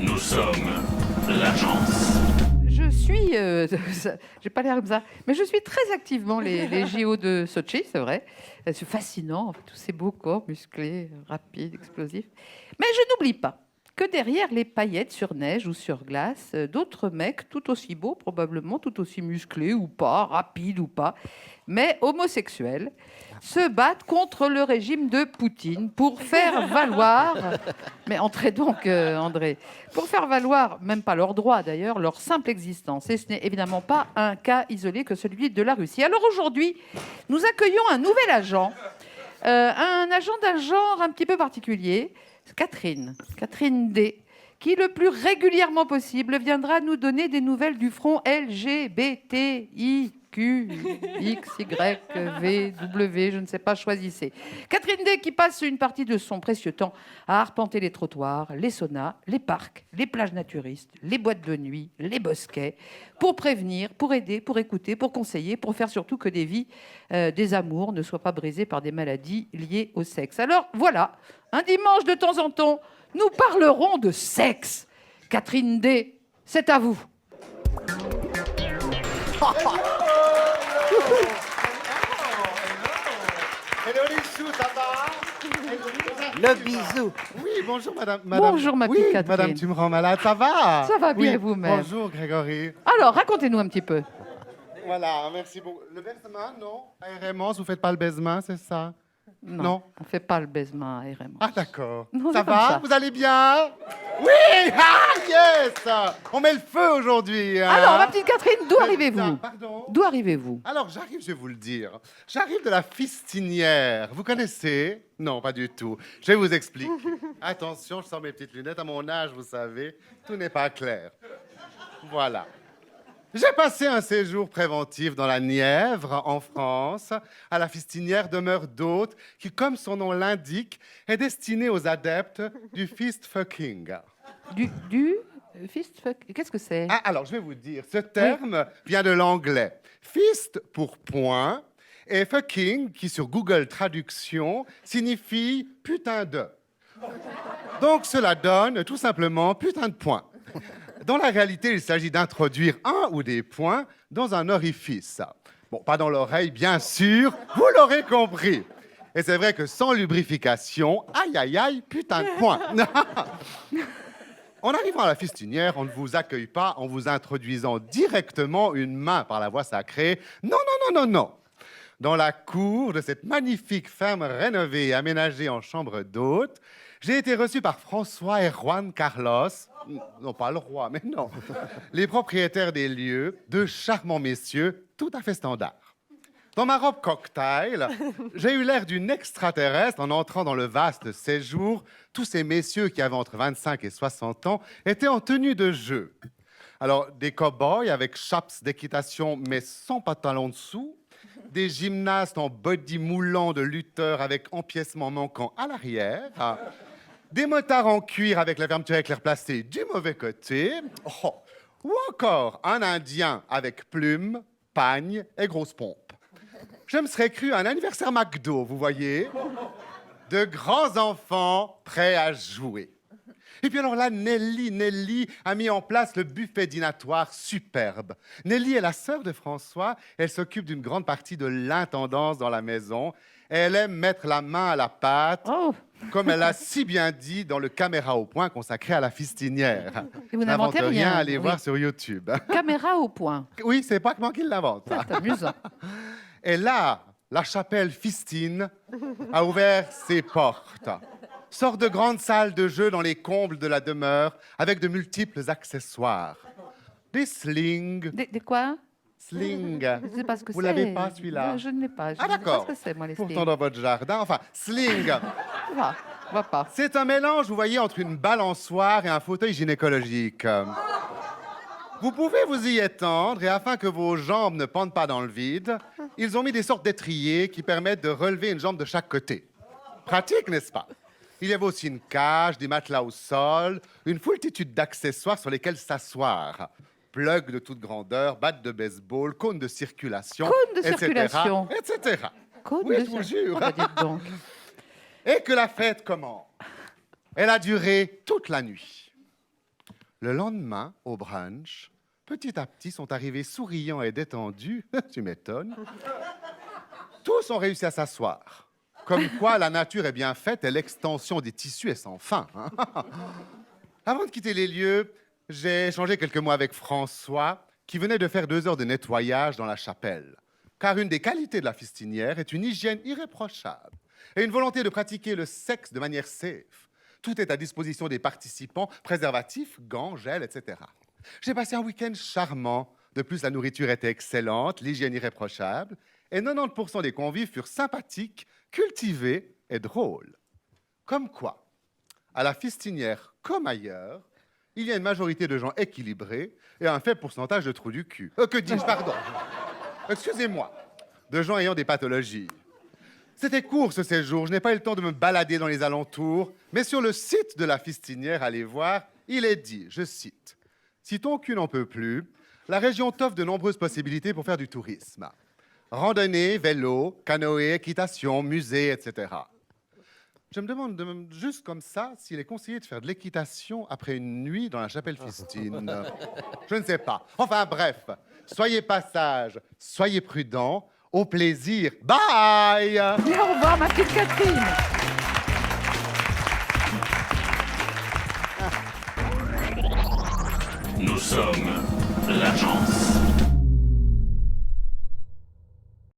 Nous sommes l'agence. Je suis, j'ai pas l'air comme ça, mais je suis très activement les JO de Sochi, c'est vrai. C'est fascinant, tous ces beaux corps musclés, rapides, explosifs. Mais je n'oublie pas que derrière les paillettes sur neige ou sur glace, d'autres mecs tout aussi beaux, probablement tout aussi musclés ou pas, rapides ou pas, mais homosexuels, se battent contre le régime de Poutine pour faire valoir, mais entrez donc André, pour faire valoir, même pas leurs droits d'ailleurs, leur simple existence. Et ce n'est évidemment pas un cas isolé que celui de la Russie. Alors aujourd'hui, nous accueillons un nouvel agent, un agent d'un genre un petit peu particulier, Catherine D, qui le plus régulièrement possible viendra nous donner des nouvelles du front LGBTIQ, X, Y, V, W, je ne sais pas, choisissez. Catherine D qui passe une partie de son précieux temps à arpenter les trottoirs, les saunas, les parcs, les plages naturistes, les boîtes de nuit, les bosquets, pour prévenir, pour aider, pour écouter, pour conseiller, pour faire surtout que des vies, des amours ne soient pas brisées par des maladies liées au sexe. Alors voilà, un dimanche de temps en temps, nous parlerons de sexe. Catherine D, c'est à vous. Hello les choux, ça va? Le bisou. Oui, bonjour madame. Bonjour, ma petite oui, Catherine. madame, tu me rends malade, ça va? Ça va bien, Oui, vous-même. Bonjour Grégory. Alors, racontez-nous un petit peu. Voilà, merci beaucoup. Le baisement, non? Aérément, vous faites pas le baisement, c'est ça? Non. On ne fait pas le baisement aérément. Ah d'accord. Non, Ça c'est comme va? ça. Vous allez bien? Oui! Ah yes! On met le feu aujourd'hui. Hein? Alors, ma petite Catherine, d'où arrivez-vous? Pardon? D'où arrivez-vous? Alors, j'arrive, je vais vous le dire. J'arrive de la Fistinière. Vous connaissez? Non, pas du tout. Je vais vous expliquer. Attention, je sors mes petites lunettes. À mon âge, vous savez, tout n'est pas clair. Voilà. J'ai passé un séjour préventif dans la Nièvre, en France, à la Fistinière, demeure d'hôte qui, comme son nom l'indique, est destinée aux adeptes du fist fucking. Du fist fuck. Qu'est-ce que c'est? Ah, alors, je vais vous dire, ce terme vient de l'anglais. Fist pour point et fucking, qui sur Google Traduction signifie putain de. Donc, cela donne tout simplement putain de point. Dans la réalité, il s'agit d'introduire un ou des points dans un orifice. Bon, pas dans l'oreille, bien sûr, vous l'aurez compris. Et c'est vrai que sans lubrification, aïe, aïe, aïe, putain de point. En arrivant à la Fistinière, on ne vous accueille pas en vous introduisant directement une main par la voie sacrée. Non, non, non, non, non. Dans la cour de cette magnifique ferme rénovée et aménagée en chambre d'hôte, j'ai été reçu par François et Juan Carlos, non pas le roi, mais non, les propriétaires des lieux, deux charmants messieurs, tout à fait standards. Dans ma robe cocktail, j'ai eu l'air d'une extraterrestre en entrant dans le vaste séjour. Tous ces messieurs qui avaient entre 25 et 60 ans étaient en tenue de jeu. Alors, des cow-boys avec chaps d'équitation mais sans pantalon dessous, des gymnastes en body moulant de lutteurs avec empiècement manquant à l'arrière, des motards en cuir avec la fermeture éclair placée du mauvais côté, ou encore un Indien avec plumes, pagne et grosse pompe. Je me serais cru à un anniversaire McDo, vous voyez, de grands enfants prêts à jouer. Et puis alors là, Nelly a mis en place le buffet dînatoire superbe. Nelly est la sœur de François, elle s'occupe d'une grande partie de l'intendance dans la maison. Elle aime mettre la main à la pâte, comme elle l'a si bien dit dans le Caméra au point consacré à la Fistinière. Et vous n'inventez rien. Allez voir sur YouTube. Caméra au point. Oui, c'est pas moi qui l'invente. C'est amusant. Et là, la chapelle Fistine a ouvert ses portes. Sort de grandes salles de jeu dans les combles de la demeure avec de multiples accessoires. Des slings. Des quoi? Sling. Je ne sais pas ce que c'est. Vous l'avez pas, celui-là? Je ne l'ai pas. Je Ah, ne sais d'accord. pas ce que c'est, moi, les Pourtant slings. dans votre jardin. Enfin, sling. Va pas. C'est un mélange, vous voyez, entre une balançoire et un fauteuil gynécologique. Vous pouvez vous y étendre et afin que vos jambes ne pendent pas dans le vide, ils ont mis des sortes d'étriers qui permettent de relever une jambe de chaque côté. Pratique, n'est-ce pas? Il y avait aussi une cage, des matelas au sol, une foultitude d'accessoires sur lesquels s'asseoir. Plugs de toute grandeur, battes de baseball, cônes de circulation, Cônes de etc., circulation. etc. Cône Oui, de je vous ça. jure. Oh, bah, dites donc. Et que la fête commence. Elle a duré toute la nuit. Le lendemain, au brunch, petit à petit sont arrivés souriants et détendus, tu m'étonnes. Tous ont réussi à s'asseoir. Comme quoi la nature est bien faite et l'extension des tissus est sans fin. Hein. Avant de quitter les lieux, j'ai échangé quelques mots avec François, qui venait de faire 2 heures de nettoyage dans la chapelle. Car une des qualités de la fistinière est une hygiène irréprochable et une volonté de pratiquer le sexe de manière safe. Tout est à disposition des participants, préservatifs, gants, gel, etc. J'ai passé un week-end charmant. De plus, la nourriture était excellente, l'hygiène irréprochable, et 90% des convives furent sympathiques, cultivés et drôles. Comme quoi, à la fistinière comme ailleurs, il y a une majorité de gens équilibrés et un faible pourcentage de trous du cul. Que dis-je, pardon. Excusez-moi, de gens ayant des pathologies. C'était court ce séjour, je n'ai pas eu le temps de me balader dans les alentours, mais sur le site de la fistinière, allez voir, il est dit, je cite, « Si ton cul n'en peut plus, la région t'offre de nombreuses possibilités pour faire du tourisme. Randonnée, vélo, canoë, équitation, musée, etc. » Je me demande juste comme ça s'il est conseillé de faire de l'équitation après une nuit dans la chapelle Fistine. Je ne sais pas. Enfin bref, soyez pas sages, soyez prudents. Au plaisir. Bye! Et au revoir, ma petite Catherine. Nous sommes